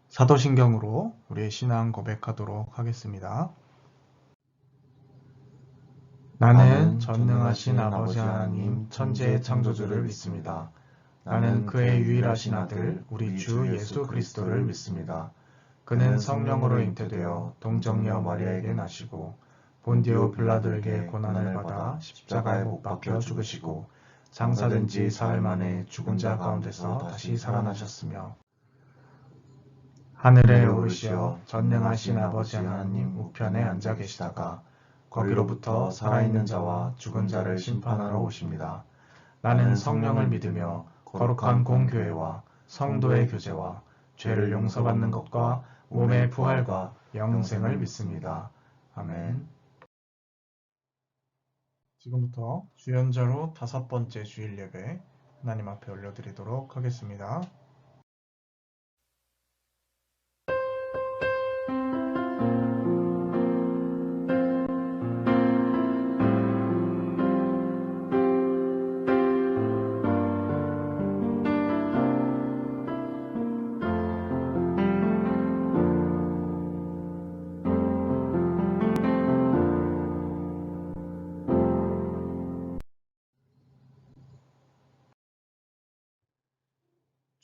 사도신경으로 우리의 신앙 고백하도록 하겠습니다. 나는 전능하신 아버지 하나님 천지의 창조주를 믿습니다. 나는 그의 유일하신 아들 우리 주 예수 그리스도를 믿습니다. 그는 성령으로 잉태되어 동정녀 마리아에게 나시고 본디오 빌라도에게 고난을 받아 십자가에 못 박혀 죽으시고 장사된 지 사흘 만에 죽은 자 가운데서 다시 살아나셨으며 하늘에 오르시어 전능하신 아버지 하나님 우편에 앉아 계시다가 거기로부터 살아있는 자와 죽은 자를 심판하러 오십니다. 나는 성령을 믿으며 거룩한 공교회와 성도의 교제와 죄를 용서받는 것과 몸의 부활과 영생을 믿습니다. 아멘. 지금부터 주연절 후 5번째 주일 예배 하나님 앞에 올려드리도록 하겠습니다.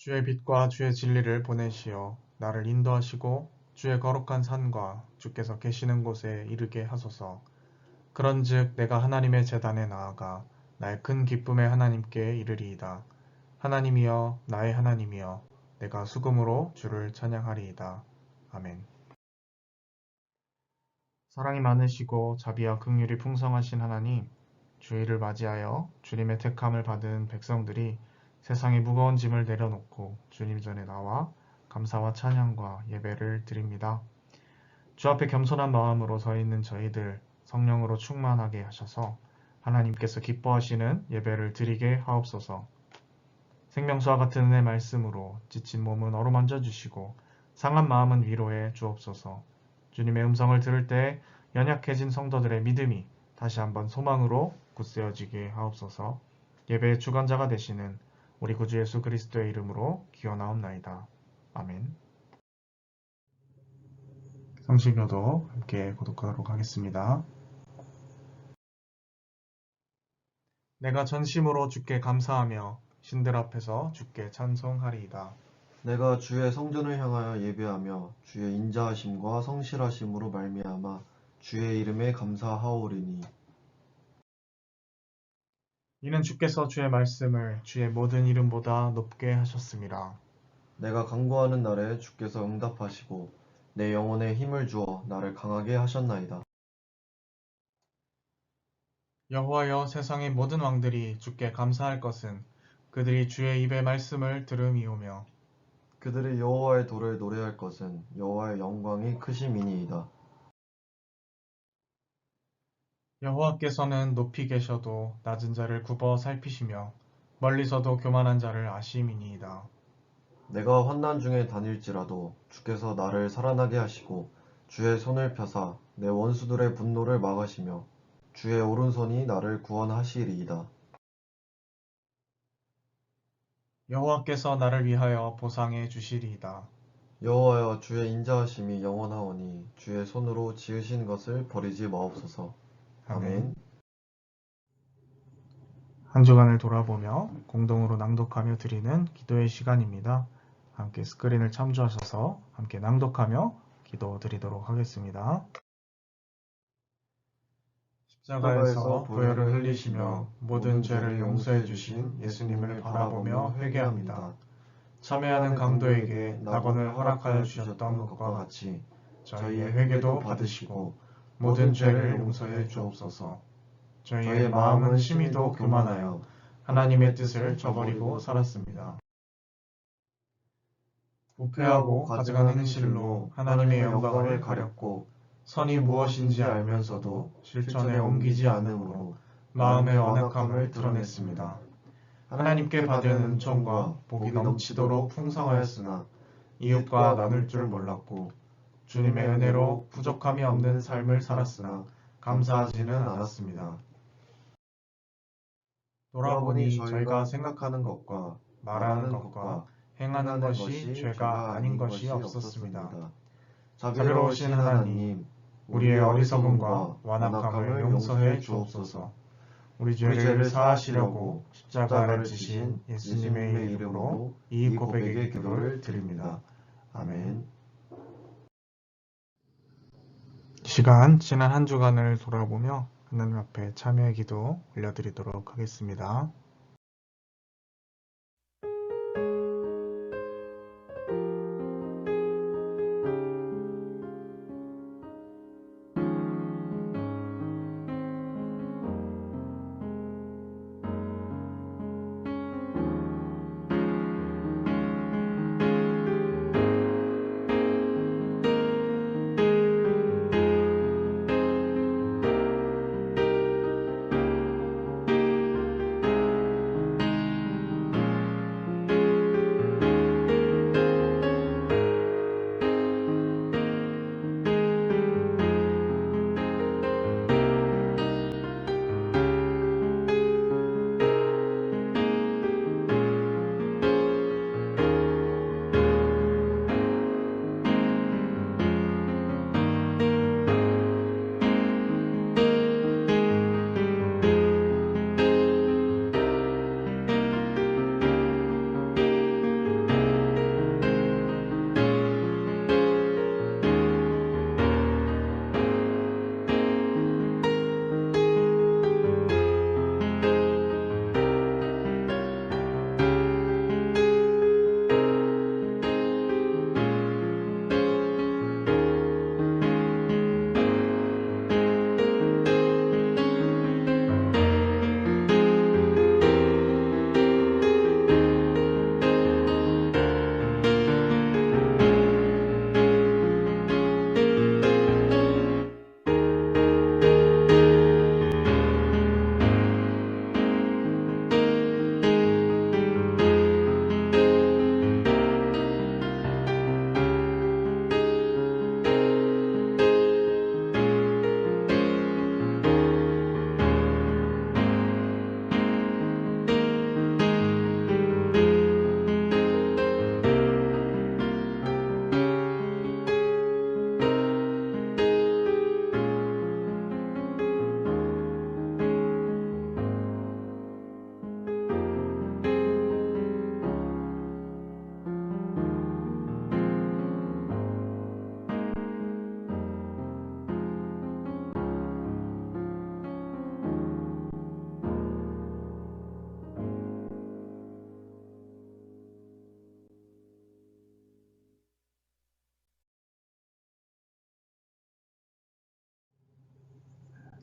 주의 빛과 주의 진리를 보내시어 나를 인도하시고 주의 거룩한 산과 주께서 계시는 곳에 이르게 하소서. 그런즉 내가 하나님의 제단에 나아가 나의 큰 기쁨의 하나님께 이르리이다. 하나님이여 나의 하나님이여 내가 수금으로 주를 찬양하리이다. 아멘. 사랑이 많으시고 자비와 긍휼이 풍성하신 하나님, 주일을 맞이하여 주님의 택함을 받은 백성들이 세상의 무거운 짐을 내려놓고 주님 전에 나와 감사와 찬양과 예배를 드립니다. 주 앞에 겸손한 마음으로 서 있는 저희들 성령으로 충만하게 하셔서 하나님께서 기뻐하시는 예배를 드리게 하옵소서. 생명수와 같은 은혜 말씀으로 지친 몸은 어루만져 주시고 상한 마음은 위로해 주옵소서. 주님의 음성을 들을 때 연약해진 성도들의 믿음이 다시 한번 소망으로 굳세어지게 하옵소서. 예배의 주관자가 되시는 우리 구주 예수 그리스도의 이름으로 기원하옵나이다. 아멘. 성신교도 함께 고독하도록 하겠습니다. 내가 전심으로 주께 감사하며 신들 앞에서 주께 찬송하리이다. 내가 주의 성전을 향하여 예배하며 주의 인자하심과 성실하심으로 말미암아 주의 이름에 감사하오리니. 이는 주께서 주의 말씀을 주의 모든 이름보다 높게 하셨습니다. 내가 간구하는 날에 주께서 응답하시고 내 영혼에 힘을 주어 나를 강하게 하셨나이다. 여호와여 세상의 모든 왕들이 주께 감사할 것은 그들이 주의 입의 말씀을 들음이오며 그들이 여호와의 도를 노래할 것은 여호와의 영광이 크심이니이다. 여호와께서는 높이 계셔도 낮은 자를 굽어 살피시며 멀리서도 교만한 자를 아심이니이다. 내가 환난 중에 다닐지라도 주께서 나를 살아나게 하시고 주의 손을 펴사 내 원수들의 분노를 막으시며 주의 오른손이 나를 구원하시리이다. 여호와께서 나를 위하여 보상해 주시리이다. 여호와여 주의 인자하심이 영원하오니 주의 손으로 지으신 것을 버리지 마옵소서. 아멘. 한 주간을 돌아보며 공동으로 낭독하며 드리는 기도의 시간입니다. 함께 스크린을 참조하셔서 함께 낭독하며 기도 드리도록 하겠습니다. 십자가에서 보혈을 흘리시며 모든 죄를 용서해 주신 예수님을 바라보며 회개합니다. 참회하는 강도에게 낙원을 허락하여 주셨던 것과 같이 저희의 회개도 받으시고 모든 죄를 용서해 주옵소서. 저희의 마음은 심히도 교만하여 하나님의 뜻을 저버리고 살았습니다. 부패하고 가증한 행실로 하나님의 영광을 가렸고 선이 무엇인지 알면서도 실천에 옮기지 않으므로 마음의 완악함을 드러냈습니다. 하나님께 받은 은총과 복이 넘치도록 풍성하였으나 이웃과 나눌 줄 몰랐고 주님의 은혜로 부족함이 없는 삶을 살았으나 감사하지는 않았습니다. 돌아보니 저희가 생각하는 것과 말하는 것과 행하는 것이 죄가 아닌 것이 없었습니다. 자비로우신 하나님, 우리의 어리석음과 완악함을 용서해 주옵소서. 우리 죄를 사하시려고 십자가를 지신 예수님의 이름으로 이 고백의 기도를 드립니다. 아멘. 이 시간 지난 한 주간을 돌아보며 하나님 앞에 참여의 기도 올려드리도록 하겠습니다.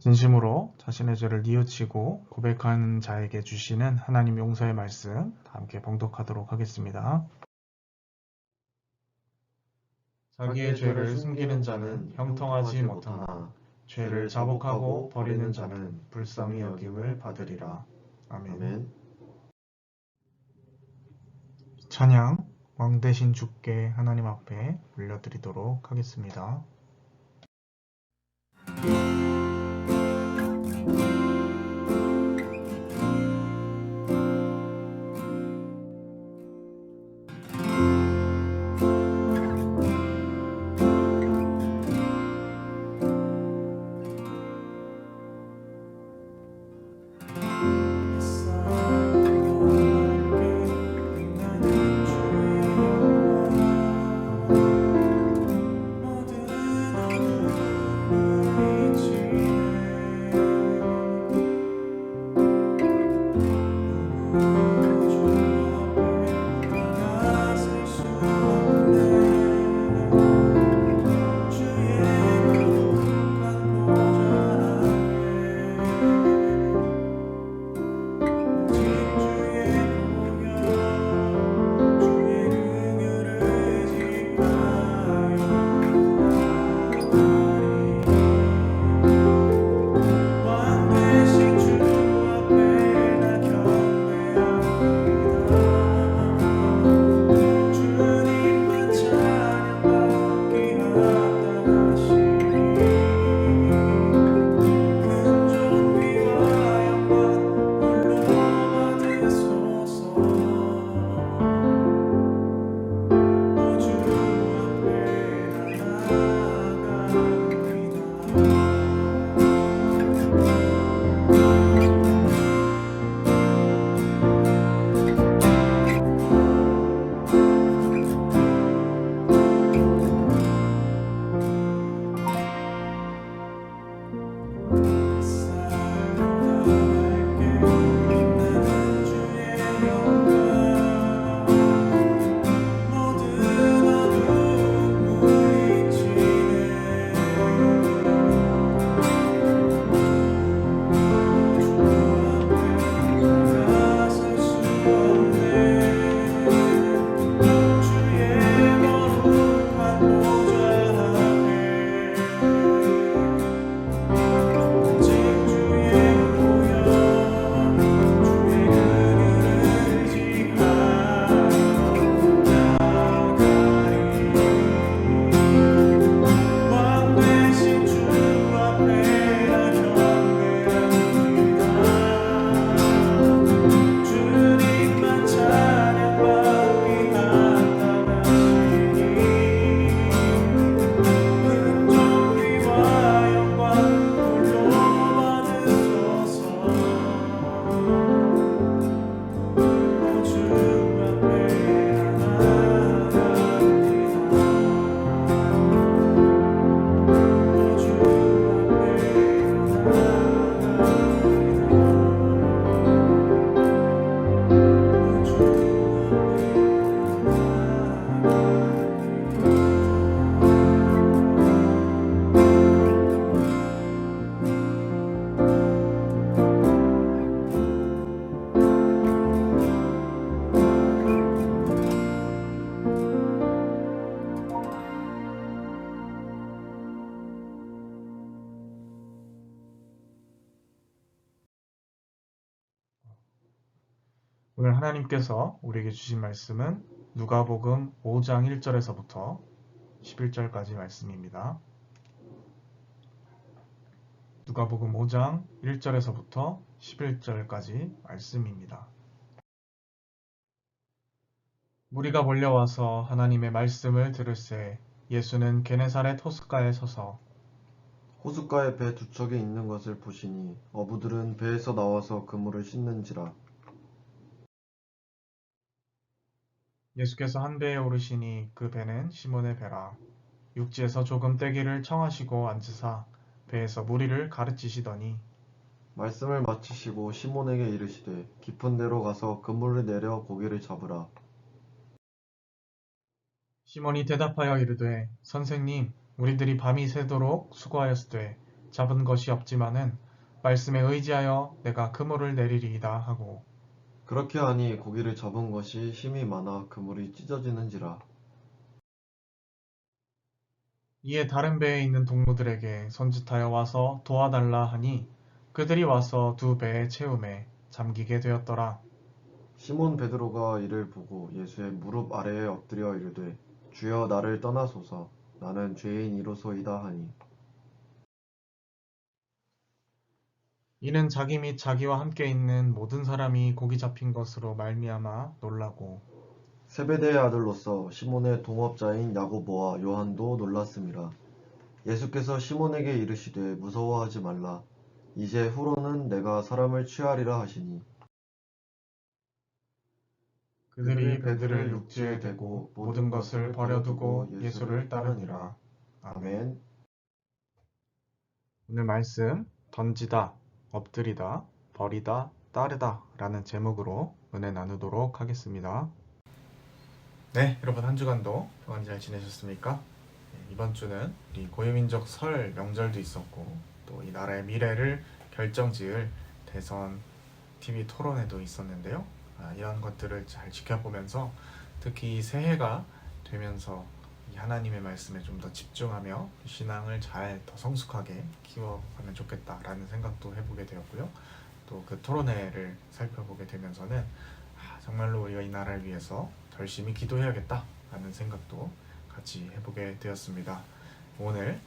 진심으로 자신의 죄를 뉘우치고 고백하는 자에게 주시는 하나님 용서의 말씀 함께 봉독하도록 하겠습니다. 자기의 죄를 숨기는 자는 형통하지 못하나 죄를 자복하고 버리는 자는 불쌍히 여김을 받으리라. 아멘. 찬양 왕 대신 주께 하나님 앞에 올려드리도록 하겠습니다. 모든 어둠을 오늘 하나님께서 우리에게 주신 말씀은 누가복음 5장 1절에서부터 11절까지 말씀입니다. 누가복음 5장 1절에서부터 11절까지 말씀입니다. 무리가 몰려와서 하나님의 말씀을 들을새 예수는 게네사렛 호숫가에 서서 호숫가에 배 두 척이 있는 것을 보시니 어부들은 배에서 나와서 그물을 씻는지라. 예수께서 한 배에 오르시니 그 배는 시몬의 배라. 육지에서 조금 떼기를 청하시고 앉으사 배에서 무리를 가르치시더니 말씀을 마치시고 시몬에게 이르시되 깊은 데로 가서 그물을 내려 고기를 잡으라. 시몬이 대답하여 이르되 선생님 우리들이 밤이 새도록 수고하였으되 잡은 것이 없지만은 말씀에 의지하여 내가 그물을 내리리이다 하고 그렇게 하니 고기를 잡은 것이 힘이 많아 그물이 찢어지는지라. 이에 다른 배에 있는 동무들에게 손짓하여 와서 도와달라 하니 그들이 와서 두 배에 채우매 잠기게 되었더라. 시몬 베드로가 이를 보고 예수의 무릎 아래에 엎드려 이르되 주여 나를 떠나소서 나는 죄인이로소이다 하니 이는 자기 및 자기와 함께 있는 모든 사람이 고기 잡힌 것으로 말미암아 놀라고 세베대의 아들로서 시몬의 동업자인 야고보와 요한도 놀랐음이라. 예수께서 시몬에게 이르시되 무서워하지 말라. 이제 후로는 내가 사람을 취하리라 하시니 그들이 배들을 육지에 대고 모든 것을 버려두고 예수를 따르니라. 아멘. 아멘. 오늘 말씀 던지다, 엎드리다, 버리다, 따르다 라는 제목으로 은혜 나누도록 하겠습니다. 네, 여러분 한 주간도 평안 잘 지내셨습니까? 이번 주는 우리 고유민족 설 명절도 있었고 또 이 나라의 미래를 결정지을 대선 TV 토론회도 있었는데요. 이런 것들을 잘 지켜보면서 특히 이 새해가 되면서 이 하나님의 말씀에 좀 더 집중하며 신앙을 잘 더 성숙하게 키워가면 좋겠다라는 생각도 해보게 되었고요. 또 그 토론회를 살펴보게 되면서는 정말로 우리가 이 나라를 위해서 더 열심히 기도해야겠다라는 생각도 같이 해보게 되었습니다. 오늘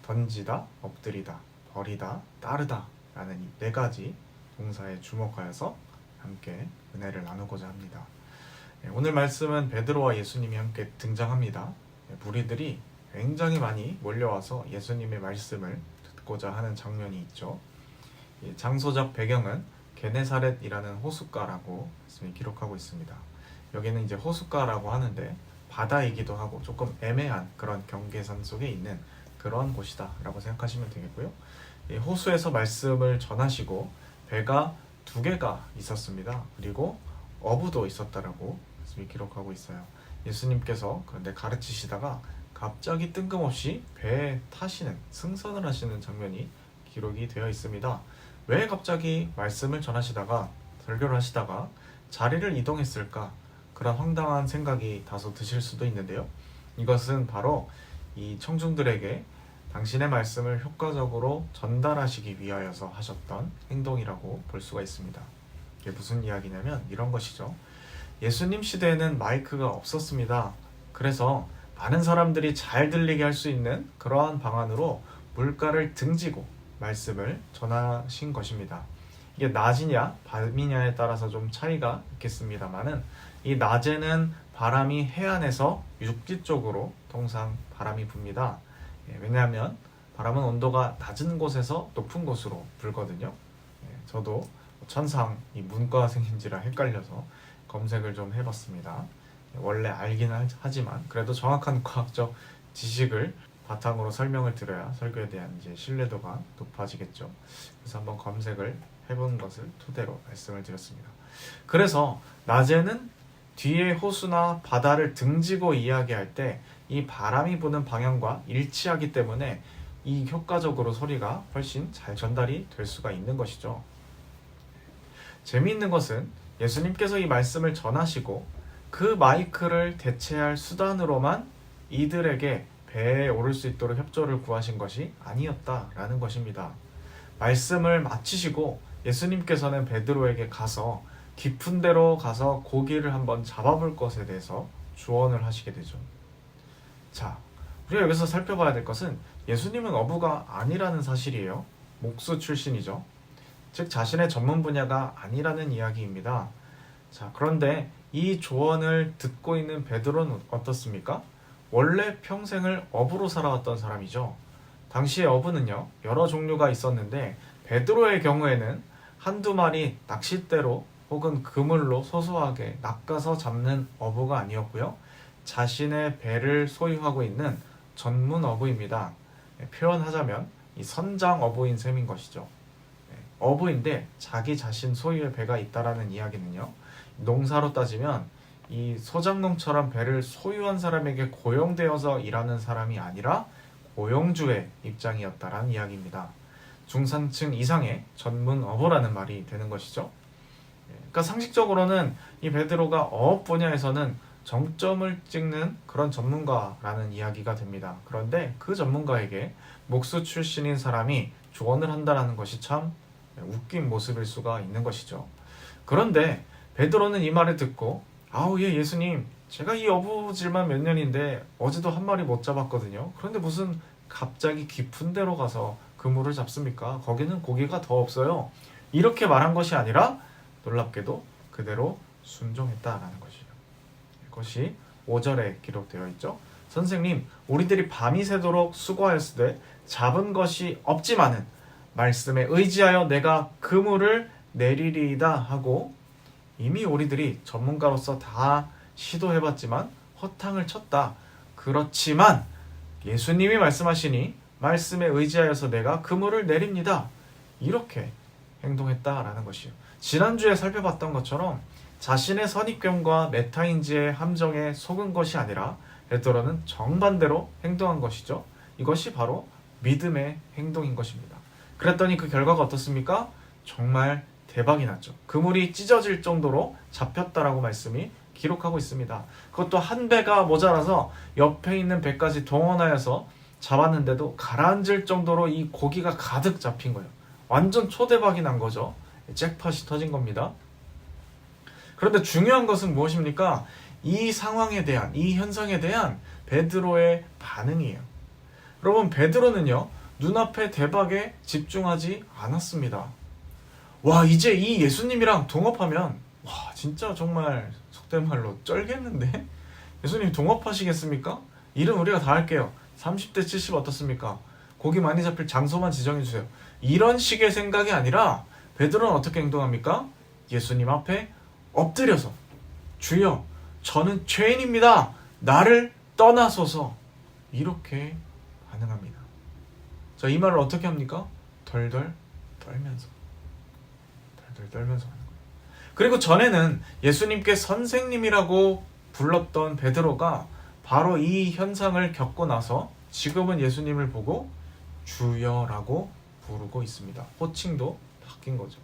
던지다, 엎드리다, 버리다, 따르다 라는 이 네 가지 동사에 주목하여서 함께 은혜를 나누고자 합니다. 오늘 말씀은 베드로와 예수님이 함께 등장합니다. 무리들이 굉장히 많이 몰려와서 예수님의 말씀을 듣고자 하는 장면이 있죠. 장소적 배경은 게네사렛이라는 호숫가라고 말씀이 기록하고 있습니다. 여기는 이제 호숫가라고 하는데 바다이기도 하고 조금 애매한 그런 경계선 속에 있는 그런 곳이다 라고 생각하시면 되겠고요. 호수에서 말씀을 전하시고 배가 두 개가 있었습니다. 그리고 어부도 있었다라고 말씀이 기록하고 있어요. 예수님께서 그런데 가르치시다가 갑자기 뜬금없이 배에 타시는 승선을 하시는 장면이 기록이 되어 있습니다. 왜 갑자기 말씀을 전하시다가 설교를 하시다가 자리를 이동했을까? 그런 황당한 생각이 다소 드실 수도 있는데요. 이것은 바로 이 청중들에게 당신의 말씀을 효과적으로 전달하시기 위하여서 하셨던 행동이라고 볼 수가 있습니다. 이게 무슨 이야기냐면 이런 것이죠. 예수님 시대에는 마이크가 없었습니다. 그래서 많은 사람들이 잘 들리게 할 수 있는 그러한 방안으로 물가를 등지고 말씀을 전하신 것입니다. 이게 낮이냐 밤이냐에 따라서 좀 차이가 있겠습니다만은 이 낮에는 바람이 해안에서 육지 쪽으로 통상 바람이 붑니다. 왜냐하면 바람은 온도가 낮은 곳에서 높은 곳으로 불거든요. 저도 천상 이 문과생인지라 헷갈려서 검색을 좀 해봤습니다. 원래 알기는 하지만 그래도 정확한 과학적 지식을 바탕으로 설명을 드려야 설교에 대한 이제 신뢰도가 높아지겠죠. 그래서 한번 검색을 해본 것을 토대로 말씀을 드렸습니다. 그래서 낮에는 뒤에 호수나 바다를 등지고 이야기할 때 이 바람이 부는 방향과 일치하기 때문에 이 효과적으로 소리가 훨씬 잘 전달이 될 수가 있는 것이죠. 재미있는 것은 예수님께서 이 말씀을 전하시고 그 마이크를 대체할 수단으로만 이들에게 배에 오를 수 있도록 협조를 구하신 것이 아니었다라는 것입니다. 말씀을 마치시고 예수님께서는 베드로에게 가서 깊은 데로 가서 고기를 한번 잡아볼 것에 대해서 조언을 하시게 되죠. 자, 우리가 여기서 살펴봐야 될 것은 예수님은 어부가 아니라는 사실이에요. 목수 출신이죠. 즉 자신의 전문 분야가 아니라는 이야기입니다. 자, 그런데 이 조언을 듣고 있는 베드로는 어떻습니까? 원래 평생을 어부로 살아왔던 사람이죠. 당시의 어부는요, 여러 종류가 있었는데 베드로의 경우에는 한두 마리 낚싯대로 혹은 그물로 소소하게 낚아서 잡는 어부가 아니었고요. 자신의 배를 소유하고 있는 전문 어부입니다. 표현하자면 이 선장 어부인 셈인 것이죠. 어부인데 자기 자신 소유의 배가 있다라는 이야기는요, 농사로 따지면 이 소장농처럼 배를 소유한 사람에게 고용되어서 일하는 사람이 아니라 고용주의 입장이었다라는 이야기입니다. 중산층 이상의 전문 어부라는 말이 되는 것이죠. 그러니까 상식적으로는 이 베드로가 어업 분야에서는 정점을 찍는 그런 전문가라는 이야기가 됩니다. 그런데 그 전문가에게 목수 출신인 사람이 조언을 한다는 것이 참 웃긴 모습일 수가 있는 것이죠. 그런데 베드로는 이 말을 듣고 아우 예 예수님, 제가 이 어부질만 몇 년인데 어제도 한 마리 못 잡았거든요. 그런데 무슨 갑자기 깊은 데로 가서 그물을 잡습니까? 거기는 고기가 더 없어요. 이렇게 말한 것이 아니라 놀랍게도 그대로 순종했다라는 것이에요. 이것이 5절에 기록되어 있죠. 선생님, 우리들이 밤이 새도록 수고하였으되 잡은 것이 없지만은 말씀에 의지하여 내가 그물을 내리리이다 하고, 이미 우리들이 전문가로서 다 시도해봤지만 허탕을 쳤다. 그렇지만 예수님이 말씀하시니 말씀에 의지하여서 내가 그물을 내립니다. 이렇게 행동했다라는 것이에요. 지난주에 살펴봤던 것처럼 자신의 선입견과 메타인지의 함정에 속은 것이 아니라 베드로는 정반대로 행동한 것이죠. 이것이 바로 믿음의 행동인 것입니다. 그랬더니 그 결과가 어떻습니까? 정말 대박이 났죠. 그물이 찢어질 정도로 잡혔다라고 말씀이 기록하고 있습니다. 그것도 한 배가 모자라서 옆에 있는 배까지 동원하여서 잡았는데도 가라앉을 정도로 이 고기가 가득 잡힌 거예요. 완전 초대박이 난 거죠. 잭팟이 터진 겁니다. 그런데 중요한 것은 무엇입니까? 이 상황에 대한, 이 현상에 대한 베드로의 반응이에요. 여러분, 베드로는요, 눈앞의 대박에 집중하지 않았습니다. 와, 이제 이 예수님이랑 동업하면 와, 진짜 정말 속된 말로 쩔겠는데? 예수님 동업하시겠습니까? 일은 우리가 다 할게요. 30대 70 어떻습니까? 고기 많이 잡힐 장소만 지정해주세요. 이런 식의 생각이 아니라 베드로는 어떻게 행동합니까? 예수님 앞에 엎드려서 주여, 저는 죄인입니다. 나를 떠나소서. 이렇게 반응합니다. 자, 이 말을 어떻게 합니까? 덜덜 떨면서. 덜덜 떨면서 하는 거예요. 그리고 전에는 예수님께 선생님이라고 불렀던 베드로가 바로 이 현상을 겪고 나서 지금은 예수님을 보고 주여라고 부르고 있습니다. 호칭도 바뀐 거죠.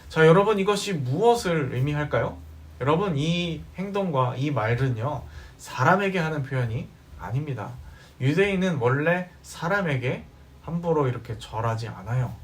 자, 여러분, 이것이 무엇을 의미할까요? 여러분, 이 행동과 이 말은요, 사람에게 하는 표현이 아닙니다. 유대인은 원래 사람에게 함부로 이렇게 절하지 않아요.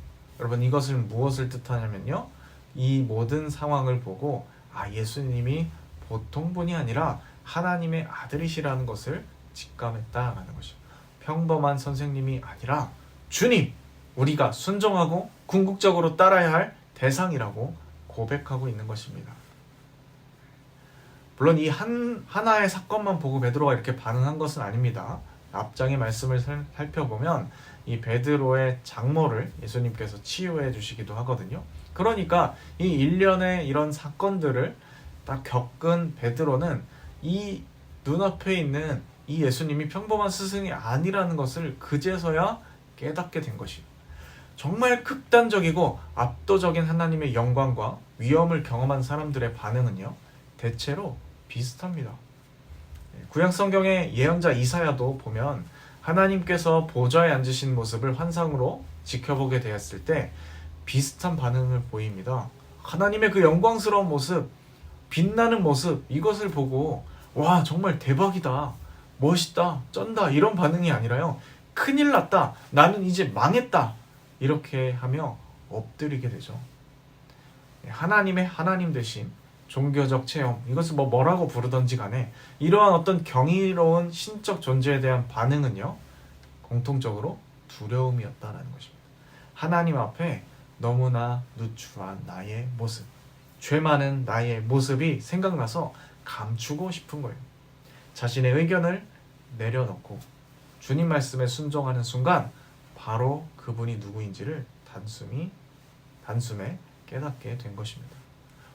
여러분, 이것을 무엇을 뜻하냐면요, 이 모든 상황을 보고 예수님이 보통 분이 아니라 하나님의 아들이시라는 것을 직감했다라는 것이죠. 평범한 선생님이 아니라 주님, 우리가 순종하고 궁극적으로 따라야 할 대상이라고 고백하고 있는 것입니다. 물론 이 하나의 사건만 보고 베드로가 이렇게 반응한 것은 아닙니다. 앞장의 말씀을 살펴보면 이 베드로의 장모를 예수님께서 치유해 주시기도 하거든요. 그러니까 이 일련의 이런 사건들을 딱 겪은 베드로는 이 눈앞에 있는 이 예수님이 평범한 스승이 아니라는 것을 그제서야 깨닫게 된 것이에요. 정말 극단적이고 압도적인 하나님의 영광과 위엄을 경험한 사람들의 반응은요, 대체로 비슷합니다. 구약 성경의 예언자 이사야도 보면 하나님께서 보좌에 앉으신 모습을 환상으로 지켜보게 되었을 때 비슷한 반응을 보입니다. 하나님의 그 영광스러운 모습, 빛나는 모습, 이것을 보고 와, 정말 대박이다, 멋있다, 쩐다, 이런 반응이 아니라요, 큰일 났다, 나는 이제 망했다, 이렇게 하며 엎드리게 되죠. 하나님의 하나님 되신 종교적 체험, 이것을 뭐라고 부르던지 간에 이러한 어떤 경이로운 신적 존재에 대한 반응은요, 공통적으로 두려움이었다라는 것입니다. 하나님 앞에 너무나 누추한 나의 모습, 죄 많은 나의 모습이 생각나서 감추고 싶은 거예요. 자신의 의견을 내려놓고 주님 말씀에 순종하는 순간 바로 그분이 누구인지를 단숨에 깨닫게 된 것입니다.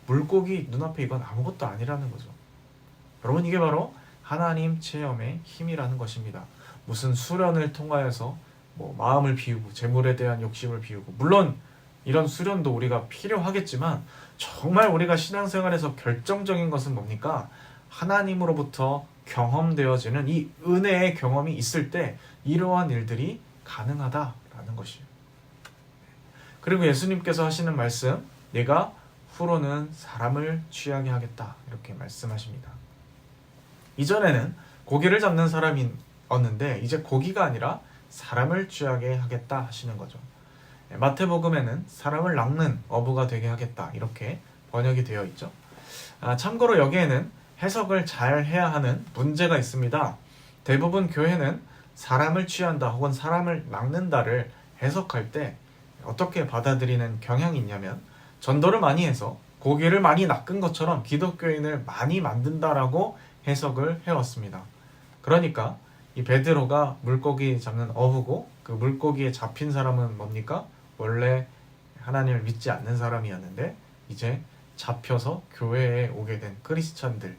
물고기 눈앞에 이건 아무것도 아니라는 거죠. 여러분, 이게 바로 하나님 체험의 힘이라는 것입니다. 무슨 수련을 통하여서 마음을 비우고 재물에 대한 욕심을 비우고, 물론 이런 수련도 우리가 필요하겠지만 정말 우리가 신앙생활에서 결정적인 것은 뭡니까? 하나님으로부터 경험되어지는 이 은혜의 경험이 있을 때 이러한 일들이 가능하다라는 것이에요. 그리고 예수님께서 하시는 말씀, 내가 후로는 사람을 취하게 하겠다, 이렇게 말씀하십니다. 이전에는 고기를 잡는 사람이었는데 이제 고기가 아니라 사람을 취하게 하겠다 하시는 거죠. 마태복음에는 사람을 낚는 어부가 되게 하겠다, 이렇게 번역이 되어 있죠. 참고로 여기에는 해석을 잘 해야 하는 문제가 있습니다. 대부분 교회는 사람을 취한다 혹은 사람을 낚는다를 해석할 때 어떻게 받아들이는 경향이 있냐면, 전도를 많이 해서 고기를 많이 낚은 것처럼 기독교인을 많이 만든다라고 해석을 해왔습니다. 그러니까 이 베드로가 물고기 잡는 어부고, 그 물고기에 잡힌 사람은 뭡니까? 원래 하나님을 믿지 않는 사람이었는데 이제 잡혀서 교회에 오게 된 크리스찬들을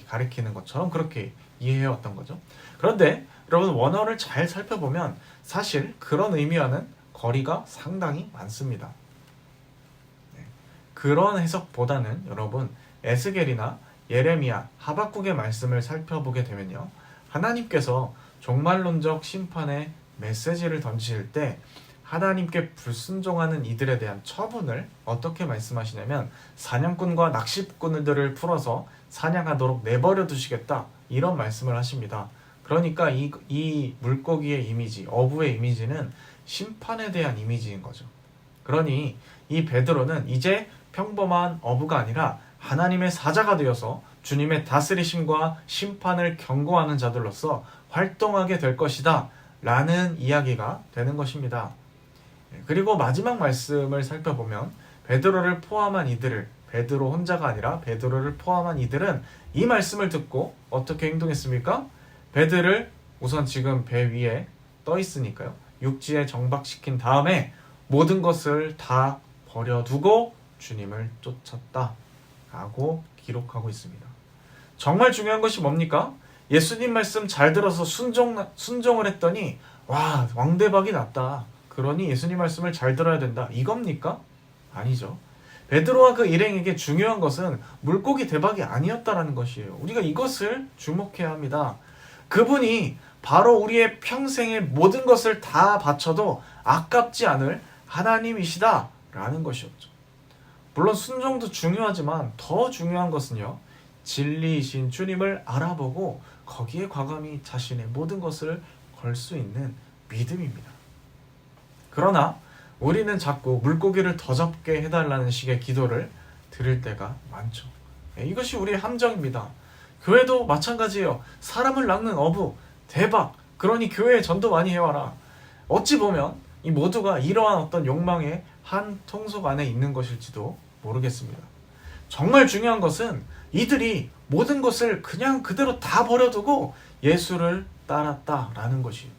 가리키는 것처럼 그렇게 이해해왔던 거죠. 그런데 여러분, 원어를 잘 살펴보면 사실 그런 의미와는 거리가 상당히 많습니다. 그런 해석보다는 여러분, 에스겔이나 예레미야, 하박국의 말씀을 살펴보게 되면요, 하나님께서 종말론적 심판의 메시지를 던지실 때 하나님께 불순종하는 이들에 대한 처분을 어떻게 말씀하시냐면, 사냥꾼과 낚시꾼들을 풀어서 사냥하도록 내버려 두시겠다, 이런 말씀을 하십니다. 그러니까 이 물고기의 이미지, 어부의 이미지는 심판에 대한 이미지인 거죠. 그러니 이 베드로는 이제 평범한 어부가 아니라 하나님의 사자가 되어서 주님의 다스리심과 심판을 경고하는 자들로서 활동하게 될 것이다 라는 이야기가 되는 것입니다. 그리고 마지막 말씀을 살펴보면 베드로를 포함한 이들을, 베드로 혼자가 아니라 베드로를 포함한 이들은 이 말씀을 듣고 어떻게 행동했습니까? 배들을 우선 지금 배 위에 떠 있으니까요, 육지에 정박시킨 다음에 모든 것을 다 버려두고 주님을 쫓았다 라고 기록하고 있습니다. 정말 중요한 것이 뭡니까? 예수님 말씀 잘 들어서 순종을 했더니 와, 왕대박이 났다, 그러니 예수님 말씀을 잘 들어야 된다, 이겁니까? 아니죠. 베드로와 그 일행에게 중요한 것은 물고기 대박이 아니었다라는 것이에요. 우리가 이것을 주목해야 합니다. 그분이 바로 우리의 평생의 모든 것을 다 바쳐도 아깝지 않을 하나님이시다라는 것이었죠. 물론 순종도 중요하지만 더 중요한 것은요, 진리이신 주님을 알아보고 거기에 과감히 자신의 모든 것을 걸 수 있는 믿음입니다. 그러나 우리는 자꾸 물고기를 더 잡게 해달라는 식의 기도를 드릴 때가 많죠. 이것이 우리의 함정입니다. 교회도 마찬가지예요. 사람을 낚는 어부, 대박! 그러니 교회에 전도 많이 해와라. 어찌 보면 이 모두가 이러한 어떤 욕망의 한 통속 안에 있는 것일지도 모르겠습니다. 정말 중요한 것은 이들이 모든 것을 그냥 그대로 다 버려두고 예수를 따랐다라는 것이에요.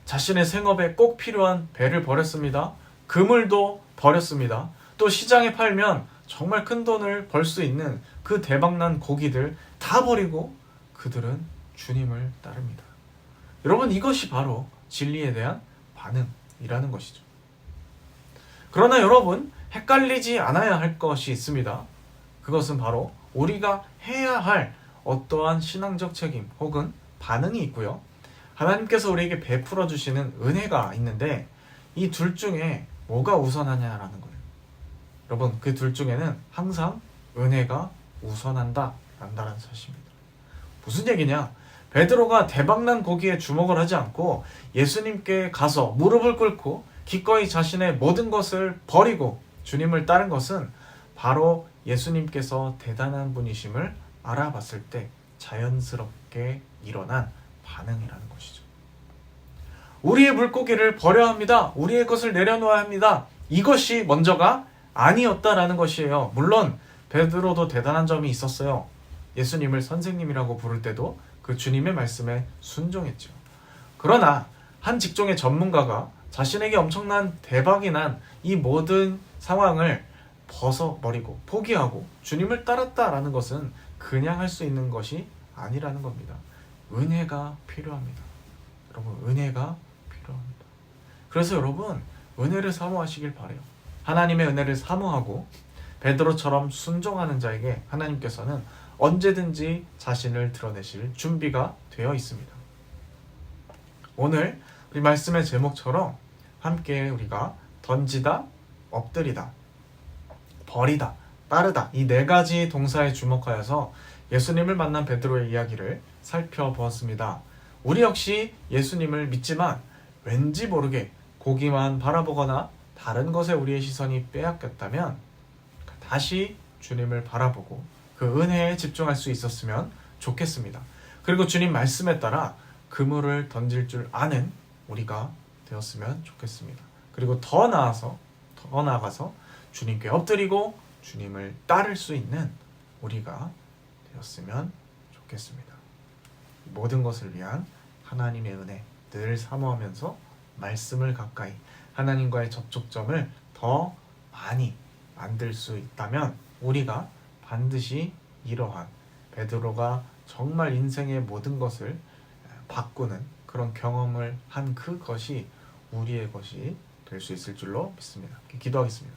자신의 생업에 꼭 필요한 배를 버렸습니다. 그물도 버렸습니다. 또 시장에 팔면 정말 큰 돈을 벌 수 있는 그 대박난 고기들 다 버리고 그들은 주님을 따릅니다. 여러분, 이것이 바로 진리에 대한 반응이라는 것이죠. 그러나 여러분, 헷갈리지 않아야 할 것이 있습니다. 그것은 바로 우리가 해야 할 어떠한 신앙적 책임 혹은 반응이 있고요, 하나님께서 우리에게 베풀어 주시는 은혜가 있는데 이 둘 중에 뭐가 우선하냐라는 거예요. 여러분, 그 둘 중에는 항상 은혜가 우선한다 라는 사실입니다. 무슨 얘기냐? 베드로가 대박난 고기에 주목을 하지 않고 예수님께 가서 무릎을 꿇고 기꺼이 자신의 모든 것을 버리고 주님을 따른 것은 바로 예수님께서 대단한 분이심을 알아봤을 때 자연스럽게 일어난 반응이라는 것이죠. 우리의 물고기를 버려야 합니다. 우리의 것을 내려놓아야 합니다. 이것이 먼저가 아니었다라는 것이에요. 물론 베드로도 대단한 점이 있었어요. 예수님을 선생님이라고 부를 때도 그 주님의 말씀에 순종했죠. 그러나 한 직종의 전문가가 자신에게 엄청난 대박이 난 이 모든 상황을 벗어버리고 포기하고 주님을 따랐다라는 것은 그냥 할 수 있는 것이 아니라는 겁니다. 은혜가 필요합니다. 여러분, 은혜가 필요합니다. 그래서 여러분, 은혜를 사모하시길 바라요. 하나님의 은혜를 사모하고 베드로처럼 순종하는 자에게 하나님께서는 언제든지 자신을 드러내실 준비가 되어 있습니다. 오늘 우리 말씀의 제목처럼 함께 우리가 던지다, 엎드리다, 버리다, 따르다 이 네 가지 동사에 주목하여서 예수님을 만난 베드로의 이야기를 살펴보았습니다. 우리 역시 예수님을 믿지만 왠지 모르게 고기만 바라보거나 다른 것에 우리의 시선이 빼앗겼다면 다시 주님을 바라보고 그 은혜에 집중할 수 있었으면 좋겠습니다. 그리고 주님 말씀에 따라 그물을 던질 줄 아는 우리가 되었으면 좋겠습니다. 그리고 더 나아가서 주님께 엎드리고 주님을 따를 수 있는 우리가 되었으면 좋겠습니다. 모든 것을 위한 하나님의 은혜 늘 사모하면서 말씀을 가까이 하나님과의 접촉점을 더 많이 만들 수 있다면 우리가 반드시 이러한 베드로가 정말 인생의 모든 것을 바꾸는 그런 경험을 한 그것이 우리의 것이 될 수 있을 줄로 믿습니다. 기도하겠습니다.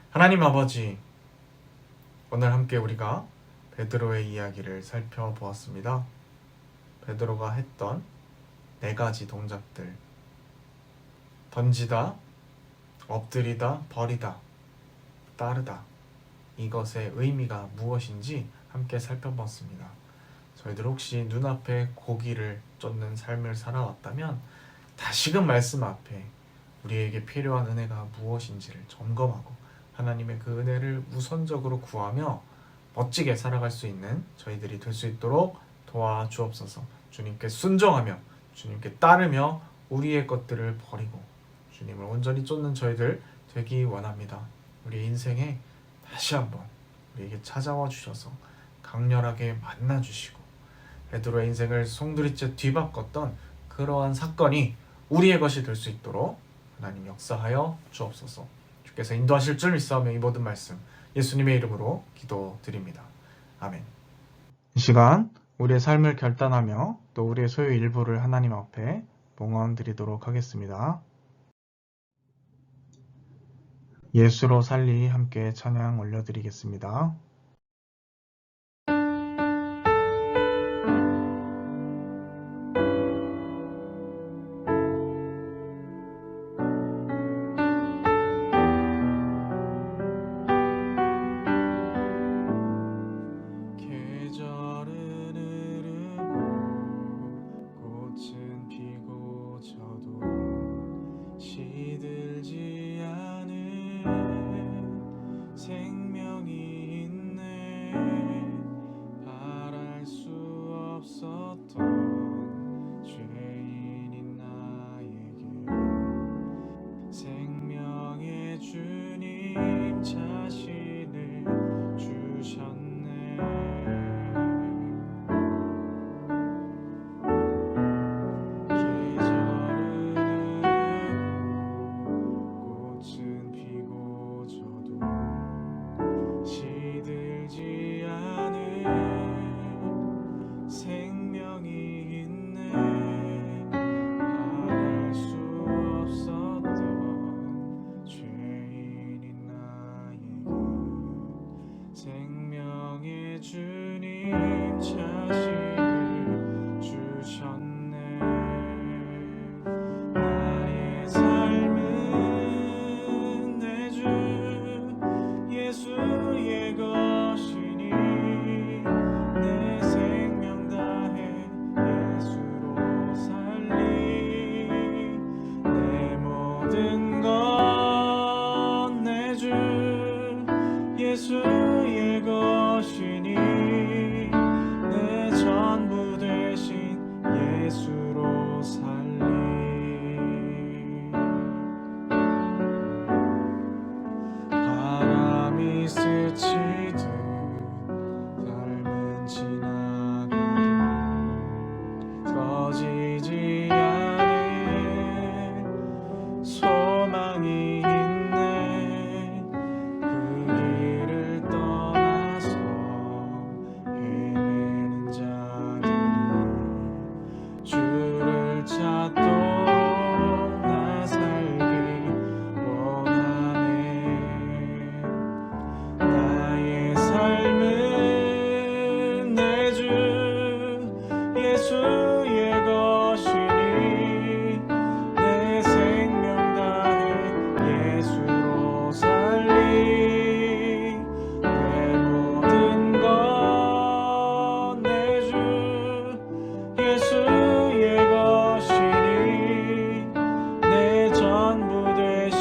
하나님 아버지, 오늘 함께 우리가 베드로의 이야기를 살펴보았습니다. 베드로가 했던 네 가지 동작들, 던지다, 엎드리다, 버리다, 따르다, 이것의 의미가 무엇인지 함께 살펴봤습니다. 저희들 혹시 눈앞에 고기를 쫓는 삶을 살아왔다면 다시금 말씀 앞에 우리에게 필요한 은혜가 무엇인지를 점검하고 하나님의 그 은혜를 우선적으로 구하며 멋지게 살아갈 수 있는 저희들이 될 수 있도록 도와주옵소서. 주님께 순종하며 주님께 따르며 우리의 것들을 버리고 주님을 온전히 쫓는 저희들 되기 원합니다. 우리 인생에 다시 한번 우리에게 찾아와 주셔서 강렬하게 만나 주시고 베드로의 인생을 송두리째 뒤바꿨던 그러한 사건이 우리의 것이 될 수 있도록 하나님 역사하여 주옵소서. 주께서 인도하실 줄 믿사오며 이 모든 말씀 예수님의 이름으로 기도드립니다. 아멘. 이 시간 우리의 삶을 결단하며 또 우리의 소유 일부를 하나님 앞에 봉헌 드리도록 하겠습니다. 예수로 살리 함께 찬양 올려드리겠습니다. 생명이 예수의 것이니 내 생명 다해 예수로 살리 내 모든 것 내 주 예수의 것이니 내 전부 되신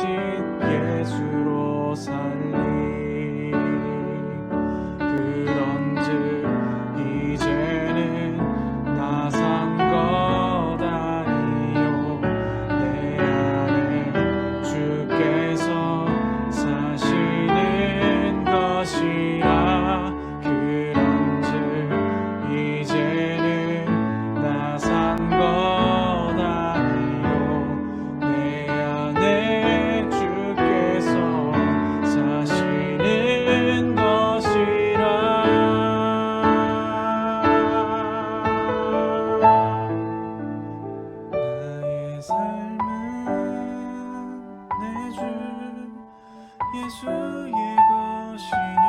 예수로 살리 그런즉 이제는 나 산 것 아니요 내 안에 주께서 사시는 것이라 그런즉 이제는 나 산 것 아니요 내 안에 주께서 사시는 것이라 나의 삶은 내 주 예수의 것이니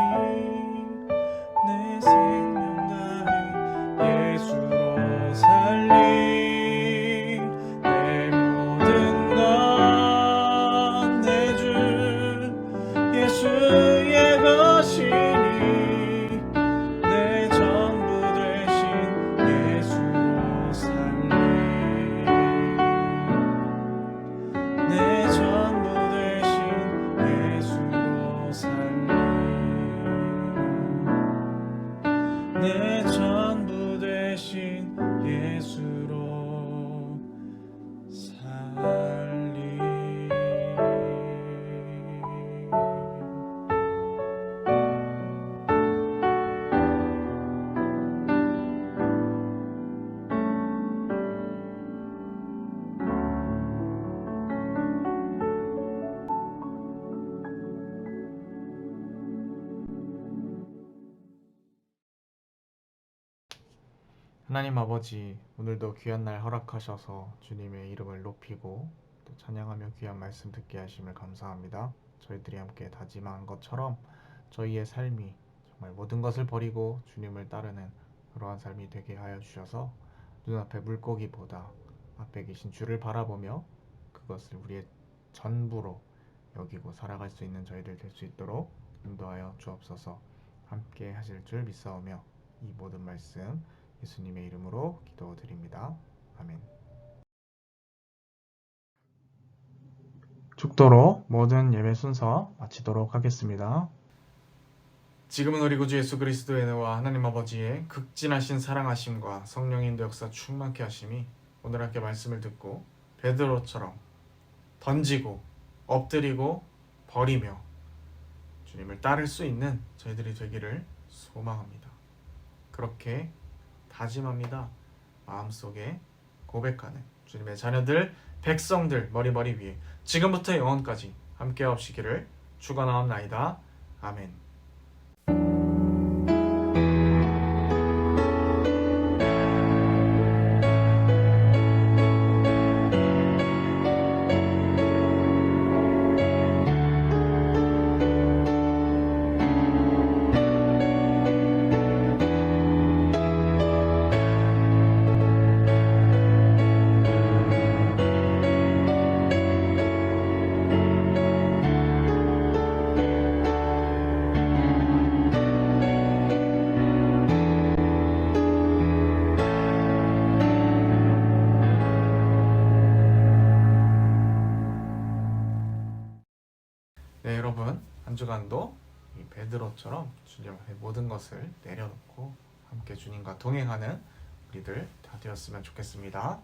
내 생명 다해 예수로 살리 내 모든 것 내 주 예수의 것이니 내 전부 되신 예수로 살리 내 전부 되신 예수로 살리 내 전부 되신 예수로 살리 하나님 아버지, 오늘도 귀한 날 허락하셔서 주님의 이름을 높이고 또 찬양하며 귀한 말씀 듣게 하심을 감사합니다. 저희들이 함께 다짐한 것처럼 저희의 삶이 정말 모든 것을 버리고 주님을 따르는 그러한 삶이 되게 하여 주셔서 눈앞에 물고기보다 앞에 계신 주를 바라보며 그것을 우리의 전부로 여기고 살아갈 수 있는 저희들 될 수 있도록 인도하여 주옵소서. 함께 하실 줄 믿사오며 이 모든 말씀 예수님의 이름으로 기도드립니다. 아멘. 축도로 모든 예배 순서 마치도록 하겠습니다. 지금은 우리 구주 예수 그리스도의 은혜와 하나님 아버지의 극진하신 사랑하심과 성령의 인도 역사 충만케 하심이 오늘 함께 말씀을 듣고 베드로처럼 던지고 엎드리고 버리며 주님을 따를 수 있는 저희들이 되기를 소망합니다. 그렇게 다짐합니다. 마음속에 고백하는 주님의 자녀들, 백성들 머리머리 위에 지금부터 영원까지 함께 하시기를 축원하옵나이다. 아멘. 네, 여러분 한 주간도 이 베드로처럼 주님 앞에 모든 것을 내려놓고 함께 주님과 동행하는 우리들 다 되었으면 좋겠습니다.